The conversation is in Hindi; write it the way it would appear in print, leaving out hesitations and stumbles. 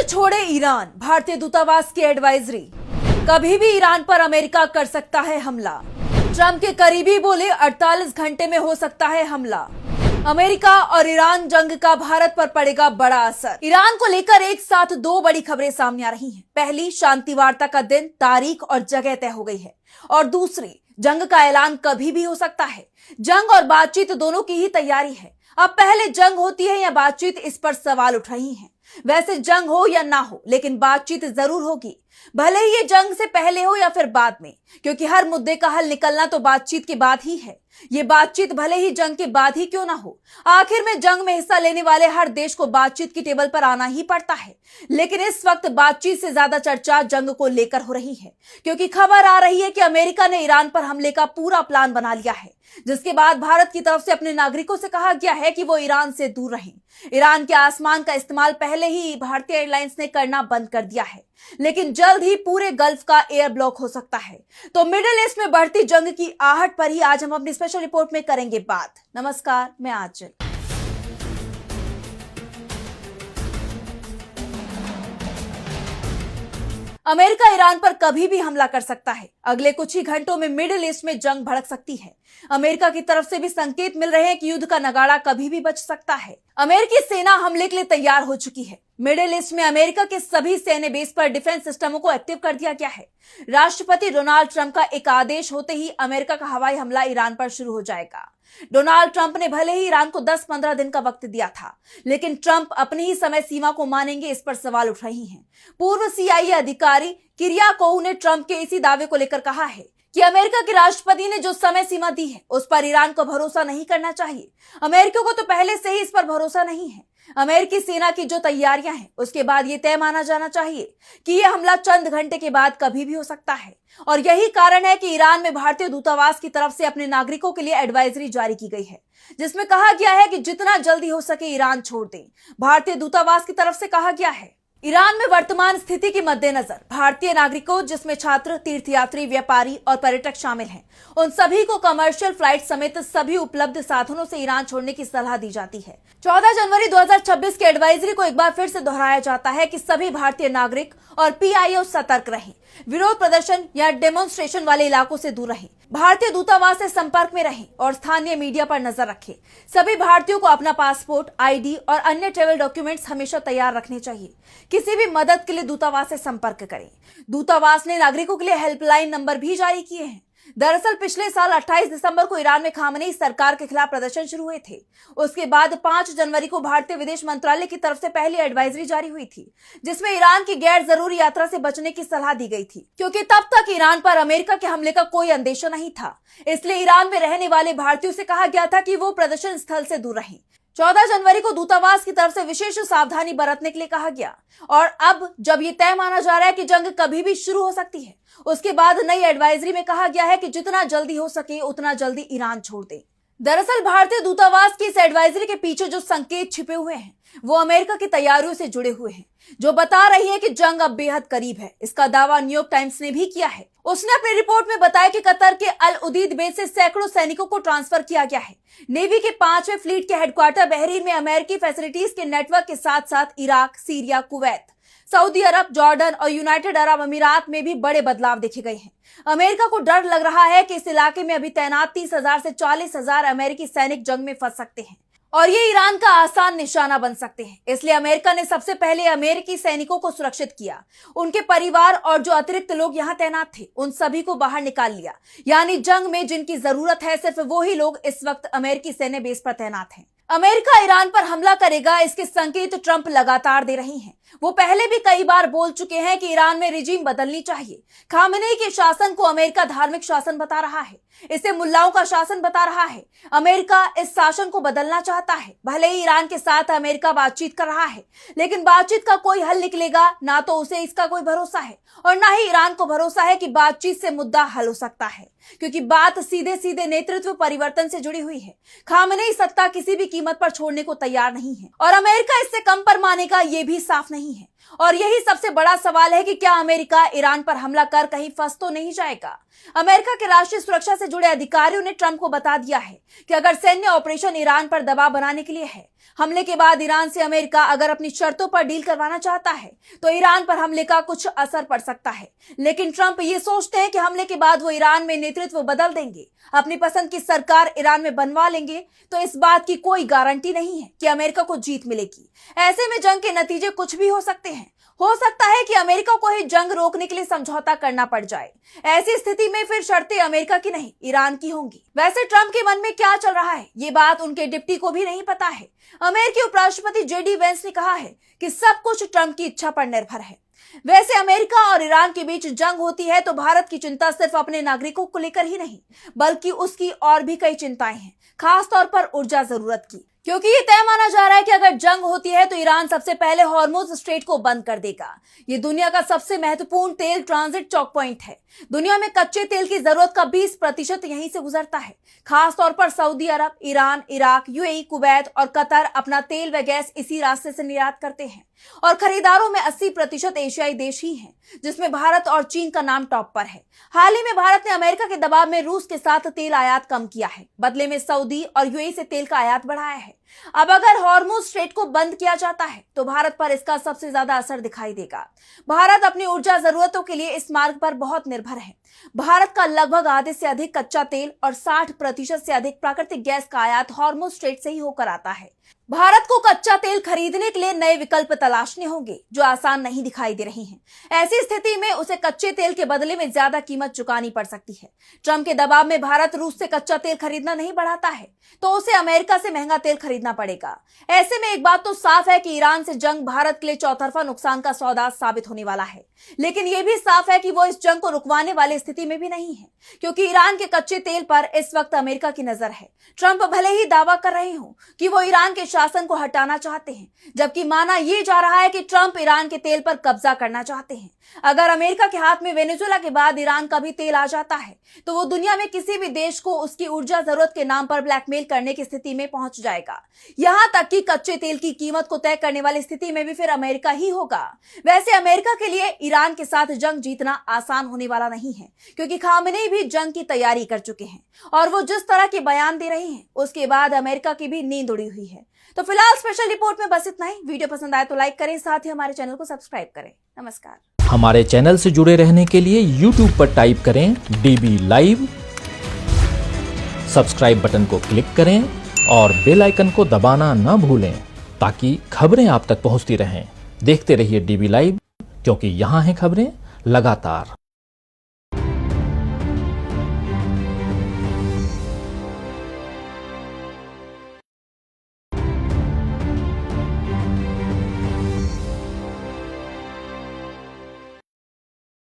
छोड़े ईरान, भारतीय दूतावास की एडवाइजरी। कभी भी ईरान पर अमेरिका कर सकता है हमला। ट्रंप के करीबी बोले 48 घंटे में हो सकता है हमला। अमेरिका और ईरान जंग का भारत पर पड़ेगा बड़ा असर। ईरान को लेकर एक साथ दो बड़ी खबरें सामने आ रही हैं। पहली, शांति वार्ता का दिन, तारीख और जगह तय हो गई है, और दूसरी, जंग का ऐलान कभी भी हो सकता है। जंग और बातचीत दोनों की ही तैयारी है। अब पहले जंग होती है या बातचीत, इस पर सवाल उठ रही हैं। वैसे जंग हो या ना हो, लेकिन बातचीत जरूर होगी, भले ही ये जंग से पहले हो या फिर बाद में, क्योंकि हर मुद्दे का हल निकलना तो बातचीत के बाद ही है। ये बातचीत भले ही जंग के बाद ही क्यों ना हो, आखिर में जंग में हिस्सा लेने वाले हर देश को बातचीत की टेबल पर आना ही पड़ता है। लेकिन इस वक्त बातचीत से ज्यादा चर्चा जंग को लेकर हो रही है, क्योंकि खबर आ रही है कि अमेरिका ने ईरान पर हमले का पूरा प्लान बना लिया है, जिसके बाद भारत की तरफ से अपने नागरिकों से कहा गया है कि वो ईरान से दूर रहें। ईरान के आसमान का इस्तेमाल पहले ही भारतीय एयरलाइंस ने करना बंद कर दिया है, लेकिन जल्द ही पूरे गल्फ का एयर ब्लॉक हो सकता है। तो मिडिल ईस्ट में बढ़ती जंग की आहट पर ही आज हम अपनी स्पेशल रिपोर्ट में करेंगे बात। नमस्कार, मैं आंचल। अमेरिका ईरान पर कभी भी हमला कर सकता है। अगले कुछ ही घंटों में मिडिल ईस्ट में जंग भड़क सकती है। अमेरिका की तरफ से भी संकेत मिल रहे हैं कि युद्ध का नगाड़ा कभी भी बज सकता है। अमेरिकी सेना हमले के लिए तैयार हो चुकी है। मिडिल ईस्ट में अमेरिका के सभी सैन्य बेस पर डिफेंस सिस्टमों को एक्टिव कर दिया गया है। राष्ट्रपति डोनाल्ड ट्रंप का एक आदेश होते ही अमेरिका का हवाई हमला ईरान पर शुरू हो जाएगा। डोनाल्ड ट्रंप ने भले ही ईरान को 10-15 दिन का वक्त दिया था, लेकिन ट्रंप अपनी ही समय सीमा को मानेंगे, इस पर सवाल उठ रही हैं। पूर्व CIA अधिकारी किरियाकोव ने ट्रंप के इसी दावे को लेकर कहा है कि अमेरिका के राष्ट्रपति ने जो समय सीमा दी है, उस पर ईरान को भरोसा नहीं करना चाहिए। अमेरिका को तो पहले से ही इस पर भरोसा नहीं है। अमेरिकी सेना की जो तैयारियां हैं, उसके बाद ये तय माना जाना चाहिए कि यह हमला चंद घंटे के बाद कभी भी हो सकता है। और यही कारण है कि ईरान में भारतीय दूतावास की तरफ से अपने नागरिकों के लिए एडवाइजरी जारी की गई है, जिसमें कहा गया है कि जितना जल्दी हो सके ईरान छोड़ दें। भारतीय दूतावास की तरफ से कहा गया है, ईरान में वर्तमान स्थिति के मद्देनजर भारतीय नागरिकों, जिसमें छात्र, तीर्थयात्री, व्यापारी और पर्यटक शामिल हैं, उन सभी को कमर्शियल फ्लाइट समेत सभी उपलब्ध साधनों से ईरान छोड़ने की सलाह दी जाती है। 14 जनवरी 2026 की एडवाइजरी को एक बार फिर से दोहराया जाता है कि सभी भारतीय नागरिक और PIO सतर्क रहें, विरोध प्रदर्शन या डेमोन्स्ट्रेशन वाले इलाकों से दूर रहें, भारतीय दूतावास से संपर्क में रहें और स्थानीय मीडिया पर नजर रखें। सभी भारतीयों को अपना पासपोर्ट, ID और अन्य ट्रैवल डॉक्यूमेंट्स हमेशा तैयार रखने चाहिए। किसी भी मदद के लिए दूतावास से संपर्क करें। दूतावास ने नागरिकों के लिए हेल्पलाइन नंबर भी जारी किए हैं। दरअसल पिछले साल 28 दिसंबर को ईरान में खामनेई सरकार के खिलाफ प्रदर्शन शुरू हुए थे। उसके बाद 5 जनवरी को भारतीय विदेश मंत्रालय की तरफ से पहली एडवाइजरी जारी हुई थी, जिसमें ईरान की गैर जरूरी यात्रा से बचने की सलाह दी गई थी, क्योंकि तब तक ईरान पर अमेरिका के हमले का कोई अंदेशा नहीं था। इसलिए ईरान में रहने वाले भारतीयों से कहा गया था कि वो प्रदर्शन स्थल से दूर रहें। 14 जनवरी को दूतावास की तरफ से विशेष सावधानी बरतने के लिए कहा गया। और अब जब ये तय माना जा रहा है कि जंग कभी भी शुरू हो सकती है, उसके बाद नई एडवाइजरी में कहा गया है कि जितना जल्दी हो सके उतना जल्दी ईरान छोड़ दे। दरअसल भारतीय दूतावास की इस एडवाइजरी के पीछे जो संकेत छिपे हुए हैं, वो अमेरिका की तैयारियों से जुड़े हुए हैं, जो बता रही है कि जंग अब बेहद करीब है। इसका दावा न्यूयॉर्क टाइम्स ने भी किया है। उसने अपनी रिपोर्ट में बताया कि कतर के अल उदीद बेस से सैकड़ों सैनिकों को ट्रांसफर किया गया है। नेवी के 5वें फ्लीट के हेडक्वार्टर बहरीन में अमेरिकी फैसिलिटीज के नेटवर्क के साथ साथ इराक, सीरिया, कुवैत, सऊदी अरब, जॉर्डन और यूनाइटेड अरब अमीरात में भी बड़े बदलाव देखे गए हैं। अमेरिका को डर लग रहा है कि इस इलाके में अभी तैनात 30,000 से 40,000 अमेरिकी सैनिक जंग में फंस सकते हैं और ये ईरान का आसान निशाना बन सकते हैं। इसलिए अमेरिका ने सबसे पहले अमेरिकी सैनिकों को सुरक्षित किया, उनके परिवार और जो अतिरिक्त लोग यहां तैनात थे, उन सभी को बाहर निकाल लिया। यानी जंग में जिनकी जरूरत है, सिर्फ वो ही लोग इस वक्त अमेरिकी सैन्य बेस पर तैनात हैं। अमेरिका ईरान पर हमला करेगा, इसके संकेत ट्रंप लगातार दे रहे हैं। वो पहले भी कई बार बोल चुके हैं कि ईरान में रिजीम बदलनी चाहिए। खामेनेई के शासन को अमेरिका धार्मिक शासन बता रहा है, इसे मुल्लाओं का शासन बता रहा है। अमेरिका इस शासन को बदलना चाहता है। भले ही ईरान के साथ अमेरिका बातचीत कर रहा है, लेकिन बातचीत का कोई हल निकलेगा ना, तो उसे इसका कोई भरोसा है और ना ही ईरान को भरोसा है कि बातचीत से मुद्दा हल हो सकता है, क्योंकि बात सीधे सीधे नेतृत्व परिवर्तन से जुड़ी हुई है। खामेनेई सत्ता किसी भी कीमत पर छोड़ने को तैयार नहीं है और अमेरिका इससे कम पर मानेगा, ये भी साफ नहीं है। और यही सबसे बड़ा सवाल है कि क्या अमेरिका ईरान पर हमला कर कहीं फंस तो नहीं जाएगा। अमेरिका के राष्ट्रीय सुरक्षा से जुड़े अधिकारियों ने ट्रंप को बता दिया है कि अगर सैन्य ऑपरेशन ईरान पर दबाव बनाने के लिए है, हमले के बाद ईरान से अमेरिका अगर अपनी शर्तों पर डील करवाना चाहता है तो ईरान पर हमले का कुछ असर पड़ सकता है। लेकिन ट्रंप ये सोचते हैं कि हमले के बाद वो ईरान में नेतृत्व बदल देंगे, अपनी पसंद की सरकार ईरान में बनवा लेंगे, तो इस बात की कोई गारंटी नहीं है कि अमेरिका को जीत मिलेगी। ऐसे में जंग के नतीजे कुछ भी हो सकते हैं। हो सकता है कि अमेरिका को ही जंग रोकने के लिए समझौता करना पड़ जाए। ऐसी स्थिति में फिर शर्तें अमेरिका की नहीं, ईरान की होंगी। वैसे ट्रंप के मन में क्या चल रहा है, ये बात उनके डिप्टी को भी नहीं पता है। अमेरिकी उपराष्ट्रपति जेडी वेंस ने कहा है कि सब कुछ ट्रंप की इच्छा पर निर्भर है। वैसे अमेरिका और ईरान के बीच जंग होती है तो भारत की चिंता सिर्फ अपने नागरिकों को लेकर ही नहीं, बल्कि उसकी और भी कई चिंताएं हैं, खास तौर पर ऊर्जा जरूरत की। क्योंकि ये तय माना जा रहा है कि अगर जंग होती है तो ईरान सबसे पहले हॉर्मुज स्ट्रेट को बंद कर देगा। ये दुनिया का सबसे महत्वपूर्ण तेल ट्रांजिट चौक पॉइंट है। दुनिया में कच्चे तेल की जरूरत का 20% यहीं से गुजरता है। खास तौर पर सऊदी अरब, ईरान, इराक, यूएई, कुवैत और कतर अपना तेल व गैस इसी रास्ते से निर्यात करते हैं और खरीदारों में 80% एशियाई देश ही हैं, जिसमें भारत और चीन का नाम टॉप पर है। हाल ही में भारत ने अमेरिका के दबाव में रूस के साथ तेल आयात कम किया है, बदले में सऊदी और यूएई से तेल का आयात बढ़ाया है। अब अगर हॉर्मुज स्ट्रेट को बंद किया जाता है तो भारत पर इसका सबसे ज्यादा असर दिखाई देगा। भारत अपनी ऊर्जा जरूरतों के लिए इस मार्ग पर बहुत निर्भर है। भारत का लगभग आधे से अधिक कच्चा तेल और 60% से अधिक प्राकृतिक गैस का आयात हॉर्मुज स्ट्रेट से ही होकर आता है। भारत को कच्चा तेल खरीदने के लिए नए विकल्प तलाशने होंगे, जो आसान नहीं दिखाई दे रहे हैं। ऐसी स्थिति में उसे कच्चे तेल के बदले में ज्यादा कीमत चुकानी पड़ सकती है। ट्रंप के दबाव में भारत रूस से कच्चा तेल खरीदना नहीं बढ़ाता है तो उसे अमेरिका से महंगा तेल खरीदना पड़ेगा। ऐसे में एक बात तो साफ है कि ईरान से जंग भारत के लिए चौतरफा नुकसान का सौदा साबित होने वाला है। लेकिन यह भी साफ है कि वो इस जंग को रुकवाने वाली स्थिति में भी नहीं है, क्योंकि ईरान के कच्चे तेल पर इस वक्त अमेरिका की नजर है। ट्रंप भले ही दावा कर रहे हो कि वो ईरान के शासन को हटाना चाहते हैं, जबकि माना यह जा रहा है कि ट्रंप ईरान के तेल पर कब्जा करना चाहते हैं। अगर अमेरिका के हाथ में वेनेजुएला के बाद ईरान का भी तेल आ जाता है तो वो दुनिया में किसी भी देश को उसकी ऊर्जा जरूरत के नाम पर ब्लैकमेल करने की स्थिति में पहुंच जाएगा। यहां तक कि कच्चे तेल की कीमत को तय करने वाली स्थिति में भी फिर अमेरिका ही होगा। वैसे अमेरिका के लिए ईरान के साथ जंग जीतना आसान होने वाला नहीं है, क्योंकि खामेनेई भी जंग की तैयारी कर चुके हैं और वो जिस तरह के बयान दे रहे हैं उसके बाद अमेरिका की भी नींद उड़ी हुई है। तो फिलहाल स्पेशल रिपोर्ट में बस इतना ही। वीडियो पसंद आए तो लाइक करें, साथ ही हमारे चैनल को सब्सक्राइब करें। नमस्कार। हमारे चैनल से जुड़े रहने के लिए YouTube पर टाइप करें DB लाइव, सब्सक्राइब बटन को क्लिक करें और बेल आइकन को दबाना न भूलें ताकि खबरें आप तक पहुंचती रहें। देखते रहिए DB लाइव, क्योंकि यहाँ हैं खबरें लगातार।